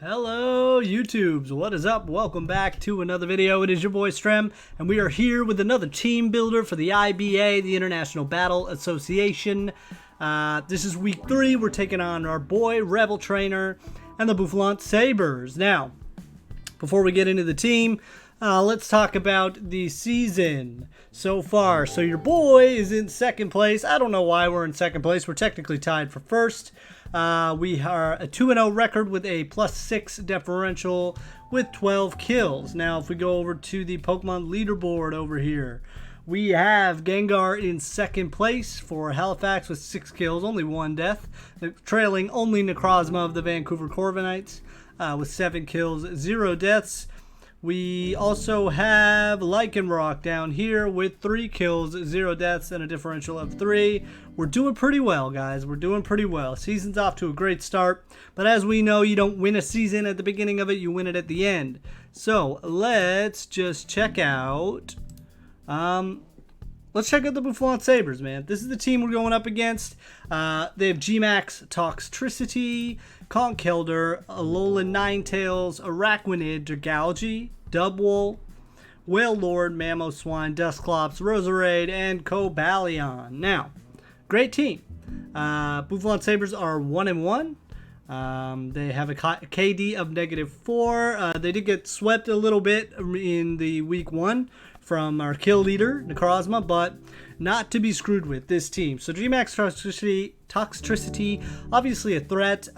Hello YouTubes, what is up? Welcome back to another video. It is your boy Strem, and we are here with another team builder for the IBA, the International Battle Association. This is week 3. We're taking on our boy RebelTrainer and the Bouffalant Sabres. Now, before we get into the team, let's talk about the season so far. So your boy is in second place. I don't know why we're in second place. We're technically tied for first. We are a 2-0 record with a +6 differential with 12 kills. Now, if we go over to the Pokemon leaderboard over here, we have Gengar in second place for Halifax with 6 kills, only 1 death, trailing only Necrozma of the Vancouver Corviknights with 7 kills, 0 deaths. We also have Lycanroc down here with 3 kills, 0 deaths, and a differential of 3. We're doing pretty well, guys. We're doing pretty well. Season's off to a great start. But as we know, you don't win a season at the beginning of it. You win it at the end. So let's just check out... let's check out the Bouffalant Sabres, man. This is the team we're going up against. They have GMAX Toxtricity, Conkeldurr, Alolan Ninetales, Araquanid, Dragalge, Dubwool, Wailord, Mamoswine, Dusclops, Roserade, and Cobalion. Now, great team. Bouffalant Sabres are 1-1. They have a KD of -4. They did get swept a little bit in the week 1 from our kill leader, Necrozma, but not to be screwed with this team. So GMAX Toxtricity, obviously a threat.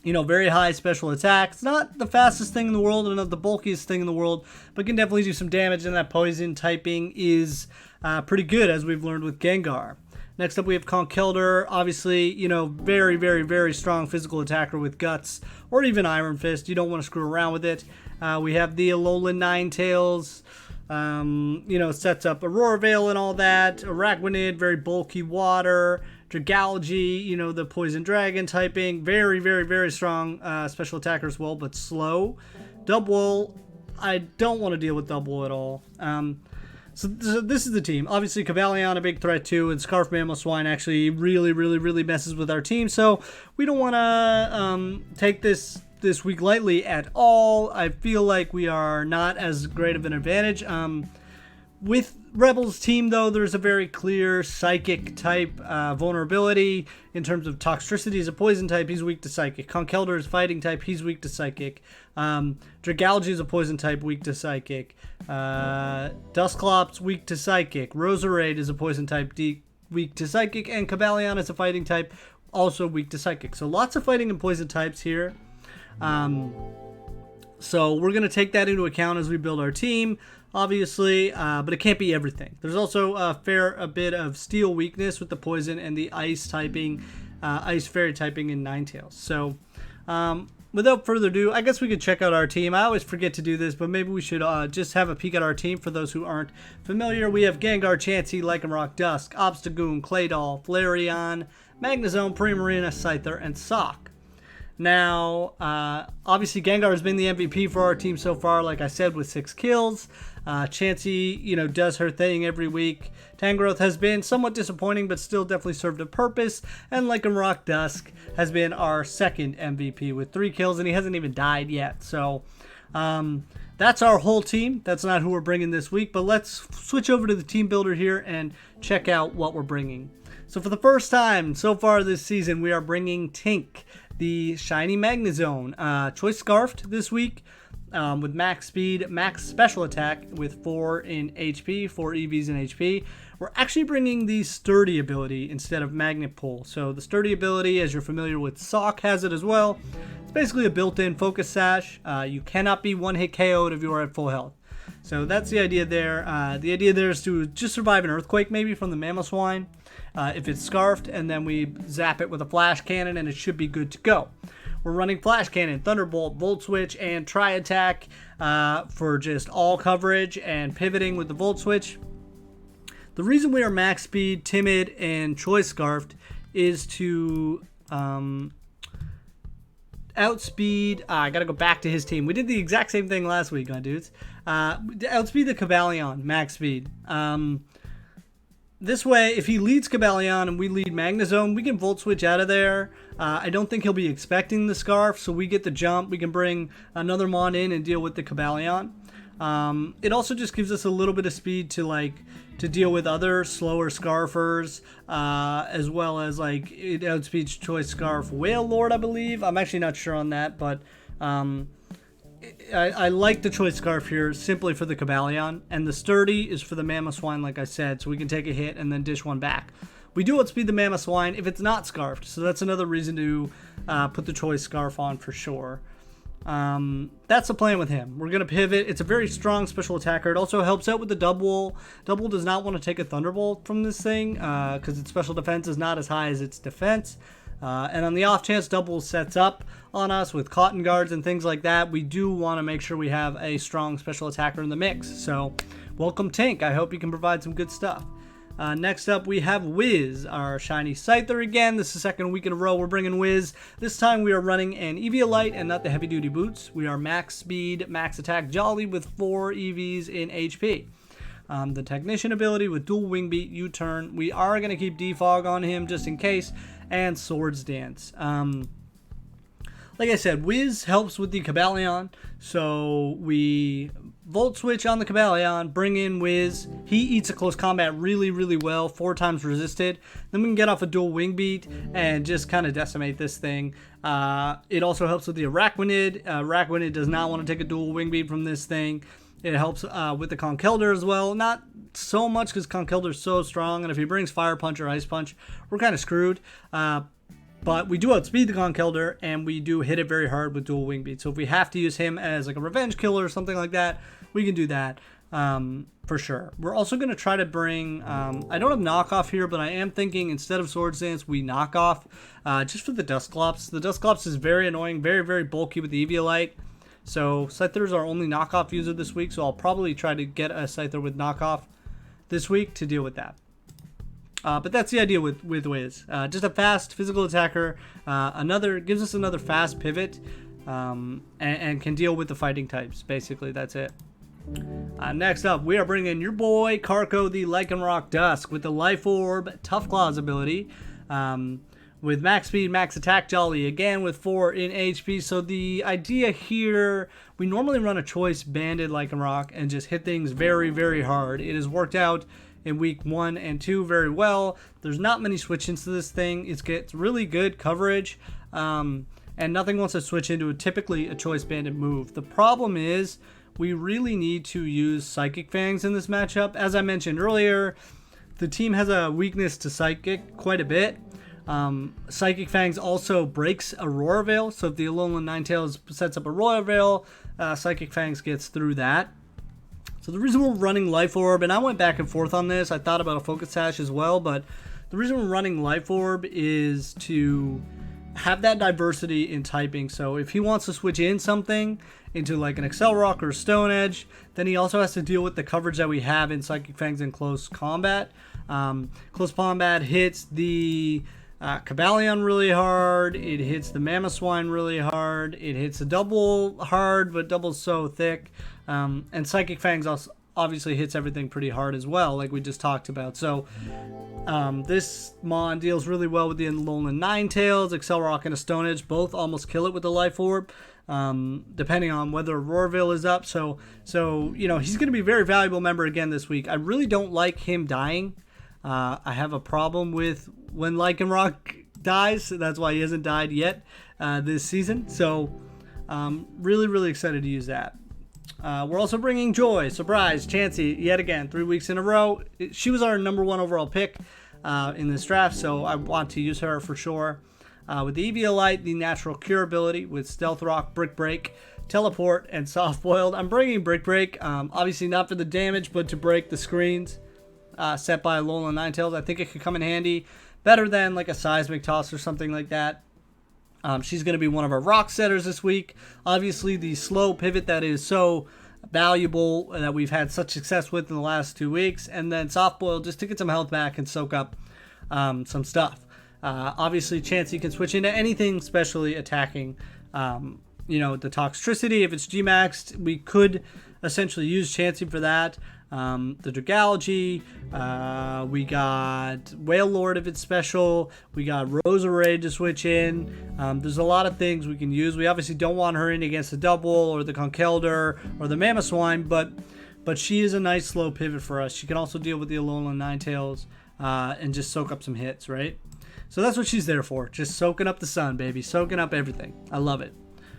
You know, very high special attack. It's not the fastest thing in the world and not the bulkiest thing in the world, but can definitely do some damage, and that poison typing is pretty good, as we've learned with Gengar. Next up, we have Conkeldurr. Obviously, you know, very, very, very strong physical attacker with Guts or even Iron Fist. You don't want to screw around with it. We have the Alolan Ninetales. You know, sets up Aurora Veil and all that. Araquanid, very bulky water. Dragalge, you know, the Poison Dragon typing. Very, very, very strong special attacker as well, but slow. Dubwool, I don't want to deal with Dubwool at all. So this is the team. Obviously, Cobalion, a big threat too, and Scarf Mamoswine actually really, really, really messes with our team. So we don't want to take this week lightly at all. I feel like we are not as great of an advantage. With Rebel's team, though, there's a very clear Psychic type vulnerability in terms of Toxtricity is a poison type. He's weak to Psychic. Conkeldurr is fighting type. He's weak to Psychic. Dragalge is a poison type, weak to Psychic. Dusclops, weak to Psychic. Roserade is a poison type, weak to Psychic. And Cobalion is a fighting type, also weak to Psychic. So lots of fighting and poison types here. So we're going to take that into account as we build our team, obviously, but it can't be everything. There's also a bit of steel weakness with the poison and the ice typing, ice fairy typing in Ninetales. So without further ado, I guess we could check out our team. I always forget to do this, but maybe we should just have a peek at our team for those who aren't familiar. We have Gengar, Chansey, Lycanroc, Dusk, Obstagoon, Claydol, Flareon, Magnezone, Primarina, Scyther, and Sock. Now, obviously Gengar has been the MVP for our team so far, like I said, with 6 kills. Chansey, you know, does her thing every week. Tangrowth has been somewhat disappointing, but still definitely served a purpose. And Lycanroc Dusk has been our second MVP with 3 kills, and he hasn't even died yet. So, that's our whole team. That's not who we're bringing this week, but let's switch over to the team builder here and check out what we're bringing. So for the first time so far this season, we are bringing Tink, the shiny Magnezone. Choice Scarfed this week with max speed, max special attack with 4 in HP, 4 EVs in HP. We're actually bringing the Sturdy ability instead of Magnet Pull. So the Sturdy ability, as you're familiar with, Sock has it as well. It's basically a built-in focus sash. You cannot be one-hit KO'd if you are at full health. So that's the idea there. The idea there is to just survive an Earthquake maybe from the Mamoswine. If it's Scarfed, and then we zap it with a Flash Cannon, and it should be good to go. We're running Flash Cannon, Thunderbolt, Volt Switch, and Tri-Attack for just all coverage and pivoting with the Volt Switch. The reason we are max speed, timid, and choice scarfed is to outspeed. I gotta go back to his team. We did the exact same thing last week, my dudes. Outspeed the Cobalion, max speed. This way, if he leads Cobalion and we lead Magnezone, we can Volt Switch out of there. I don't think he'll be expecting the Scarf, so we get the jump. We can bring another Mon in and deal with the Cobalion. It also just gives us a little bit of speed to deal with other slower Scarfers, as well as it outspeeds Choice Scarf Whale Lord, I believe. I'm actually not sure on that, but I like the Choice Scarf here simply for the Cobalion, and the Sturdy is for the Mamoswine, like I said, so we can take a hit and then dish one back. We do outspeed the Mamoswine if it's not Scarfed, so that's another reason to put the Choice Scarf on for sure. That's the plan with him. We're going to pivot. It's a very strong special attacker. It also helps out with the Dubwool. Dubwool does not want to take a Thunderbolt from this thing because its special defense is not as high as its defense. And on the off chance Dubwool sets up on us with Cotton Guards and things like that, we do want to make sure we have a strong special attacker in the mix. So welcome Tink. I hope you can provide some good stuff. Next up, we have Wiz, our shiny Scyther again. This is the second week in a row we're bringing Wiz. This time we are running an Eviolite and not the heavy duty boots. We are max speed, max attack Jolly with 4 EVs in HP. The Technician ability with dual Wing Beat, U-turn. We are going to keep Defog on him just in case. And Swords Dance. Like I said, Wiz helps with the Cobalion. So we Volt Switch on the Cobalion, bring in Wiz. He eats a close combat really, really well, 4 times resisted. Then we can get off a dual Wing Beat and just kind of decimate this thing. It also helps with the Araquanid. Araquanid does not want to take a dual Wing Beat from this thing. It helps with the Conkeldurr as well. Not so much because Conkeldurr is so strong, and if he brings Fire Punch or Ice Punch, we're kind of screwed. But we do outspeed the Conkeldurr, and we do hit it very hard with dual Wing Beat. So if we have to use him as like a revenge killer or something like that, we can do that for sure. We're also going to try to bring, I don't have knockoff here, but I am thinking instead of Swords Dance, we knock off just for the Dusclops. The Dusclops is very annoying, very, very bulky with the Eviolite. So Scyther is our only knockoff user this week, so I'll probably try to get a Scyther with knockoff this week to deal with that. But that's the idea with Wiz. Just a fast physical attacker, gives us another fast pivot, and can deal with the fighting types. Basically, that's it. Next up, we are bringing your boy Carco the Lycanroc Dusk with the Life Orb Tough Claws ability. With max speed, max attack Jolly, again with 4 in HP. So the idea here, we normally run a choice banded Lycanroc and just hit things very, very hard. It has worked out in week 1 and 2 very well. There's not many switch-ins to this thing. It gets really good coverage, and nothing wants to switch into typically a choice banded move. The problem is we really need to use Psychic Fangs in this matchup. As I mentioned earlier, the team has a weakness to Psychic quite a bit. Psychic Fangs also breaks Aurora Veil, so if the Alolan Ninetales sets up Aurora Veil, Psychic Fangs gets through that. So the reason we're running Life Orb, and I went back and forth on this, I thought about a Focus Sash as well, but the reason we're running Life Orb is to have that diversity in typing. So if he wants to switch in something into like an Excel Rock or Stone Edge, then he also has to deal with the coverage that we have in Psychic Fangs in close combat. Close combat hits the Cobalion really hard, it hits the Mamoswine really hard, it hits the Dubwool hard, but Double's so thick, and Psychic Fangs also obviously hits everything pretty hard as well, like we just talked about. So this Mon deals really well with the Alolan Ninetales. Excel Rock and a Stone Edge both almost kill it with the Life Orb, depending on whether Aurorville is up. So you know, he's going to be a very valuable member again this week. I really don't like him dying. I have a problem with when Lycanroc dies, so that's why he hasn't died yet this season. So really, really excited to use that. We're also bringing Joy, surprise, Chansey, yet again, 3 weeks in a row. She was our number 1 overall pick in this draft, so I want to use her for sure. With the Eviolite, the Natural Cure ability, with Stealth Rock, Brick Break, Teleport, and Soft Boiled. I'm bringing Brick Break, obviously not for the damage, but to break the screens set by Alolan Ninetales. I think it could come in handy. Better than like a Seismic Toss or something like that. She's going to be one of our rock setters this week. Obviously, the slow pivot that is so valuable that we've had such success with in the last 2 weeks. And then Soft Boil just to get some health back and soak up some stuff. Obviously, Chansey can switch into anything, especially attacking. You know, the Toxtricity, if it's G-Maxed, we could essentially use Chansey for that. the Dragalge, we got Whale Lord if it's special, we got Roserade to switch in. There's a lot of things we can use. We obviously don't want her in against the Dubwool or the Conkeldurr or the Mamoswine, but she is a nice slow pivot for us. She can also deal with the Alolan Ninetales and just soak up some hits, right? So that's what she's there for, just soaking up the sun, baby, soaking up everything. I love it.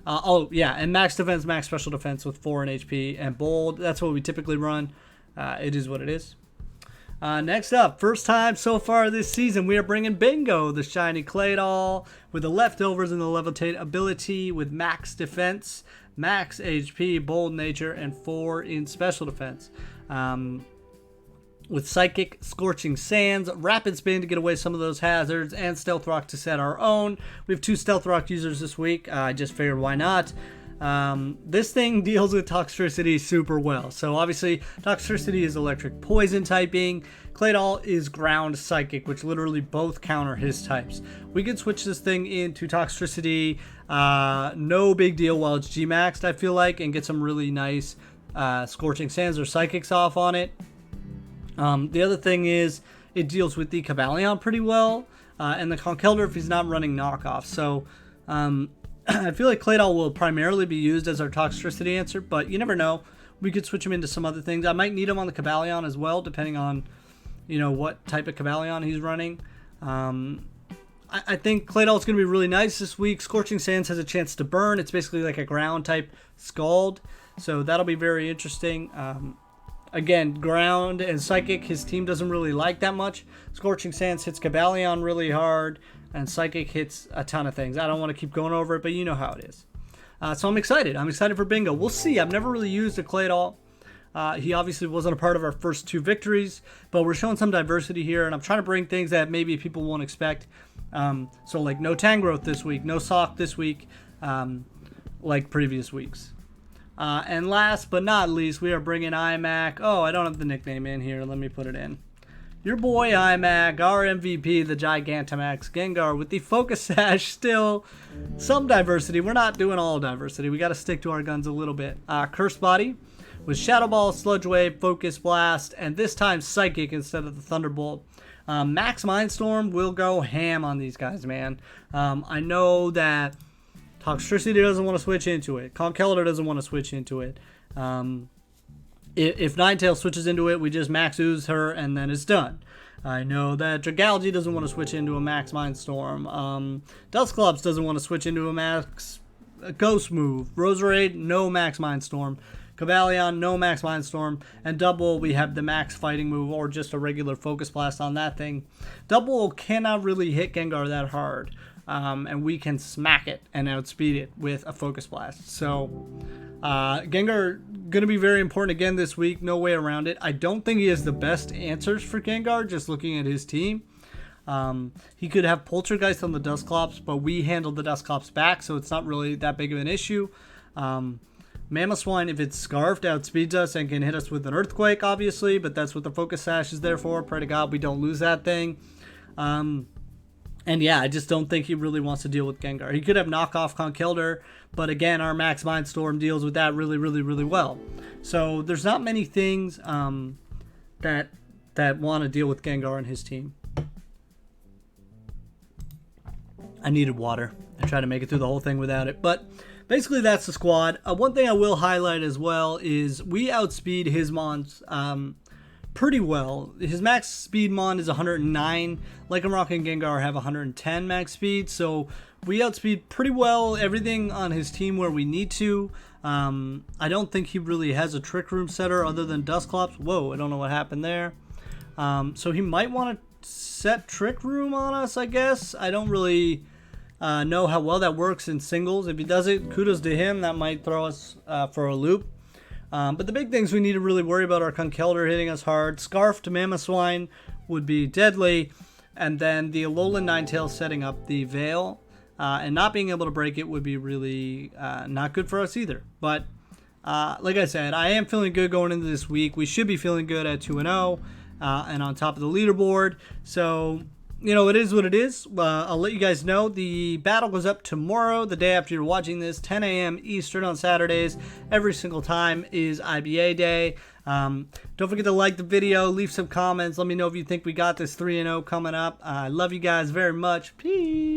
Oh, yeah, and max defense, max special defense with 4 in HP, and bold. That's what we typically run. It is what it is. Next up, first time so far this season, we are bringing Bingo, the shiny Claydol, with the leftovers and the levitate ability with max defense, max HP, bold nature, and 4 in special defense. With Psychic, Scorching Sands, Rapid Spin to get away some of those hazards, and Stealth Rock to set our own. We have 2 Stealth Rock users this week. I just figured why not. This thing deals with Toxtricity super well. So obviously, Toxtricity is electric poison typing. Claydol is ground psychic, which literally both counter his types. We could switch this thing into Toxtricity, no big deal while it's G-Maxed, I feel like, and get some really nice Scorching Sands or Psychics off on it. The other thing is it deals with the Cobalion pretty well, and the Conkeldurr if he's not running knockoff. So I feel like Claydol will primarily be used as our Toxtricity answer, but you never know. We could switch him into some other things. I might need him on the Cobalion as well, depending on, you know, what type of Cobalion he's running. I think Claydol is going to be really nice this week. Scorching Sands has a chance to burn. It's basically like a ground type Scald, so that'll be very interesting. Again, ground and psychic, his team doesn't really like that much. Scorching Sands hits Cobalion really hard, and Psychic hits a ton of things. I don't want to keep going over it, but you know how it is. So I'm excited. I'm excited for Bingo. We'll see. I've never really used a Claydol. He obviously wasn't a part of our first 2 victories, but we're showing some diversity here, and I'm trying to bring things that maybe people won't expect. So like no Tangrowth this week, no Sock this week, like previous weeks. And last but not least, we are bringing IMAC. Oh, I don't have the nickname in here. Let me put it in. Your boy IMAC, our MVP, the Gigantamax Gengar, with the Focus Sash. Still some diversity. We're not doing all diversity. We got to stick to our guns a little bit. Curse Body with Shadow Ball, Sludge Wave, Focus Blast, and this time Psychic instead of the Thunderbolt. Max Mindstorm will go ham on these guys, man. I know that Toxtricity doesn't want to switch into it. Conkeldurr doesn't want to switch into it. If Ninetales switches into it, we just Max Ooze her and then it's done. I know that Dragalge doesn't want to switch into a Max Mindstorm. Dusclops doesn't want to switch into a Max Ghost move. Roserade, no Max Mindstorm. Cobalion, no Max Mindstorm. And Dubwool, we have the Max Fighting move or just a regular Focus Blast on that thing. Dubwool cannot really hit Gengar that hard. And we can smack it and outspeed it with a Focus Blast. So Gengar going to be very important again this week. No way around it. I don't think he has the best answers for Gengar, just looking at his team. He could have Poltergeist on the Dusclops, but we handled the Dusclops back, so it's not really that big of an issue. Mamoswine, if it's Scarfed, outspeeds us and can hit us with an Earthquake, obviously, but that's what the Focus Sash is there for. Pray to God we don't lose that thing. And yeah, I just don't think he really wants to deal with Gengar. He could have knockoff Conkeldurr, but again, our Max Mindstorm deals with that really, really, really well. So there's not many things that want to deal with Gengar and his team. I needed water. I tried to make it through the whole thing without it, but basically that's the squad. One thing I will highlight as well is we outspeed Hitmonchans pretty well. His max speed mon is 109. Lycanroc and Gengar have 110 max speed, so we outspeed pretty well everything on his team where we need to. I don't think he really has a Trick Room setter other than Dusclops. Whoa, I don't know what happened there. So he might want to set Trick Room on us, I guess. I don't really know how well that works in singles. If he does it, kudos to him. That might throw us for a loop. But the big things we need to really worry about are Conkeldurr hitting us hard. Scarf to Mamoswine would be deadly. And then the Alolan Ninetales setting up the Veil. And not being able to break it would be really not good for us either. But like I said, I am feeling good going into this week. We should be feeling good at 2-0 and on top of the leaderboard. So, you know, it is what it is. I'll let you guys know. The battle goes up tomorrow, the day after you're watching this, 10 a.m. Eastern on Saturdays. Every single time is IBA day. Don't forget to like the video, leave some comments. Let me know if you think we got this 3-0 coming up. I love you guys very much. Peace.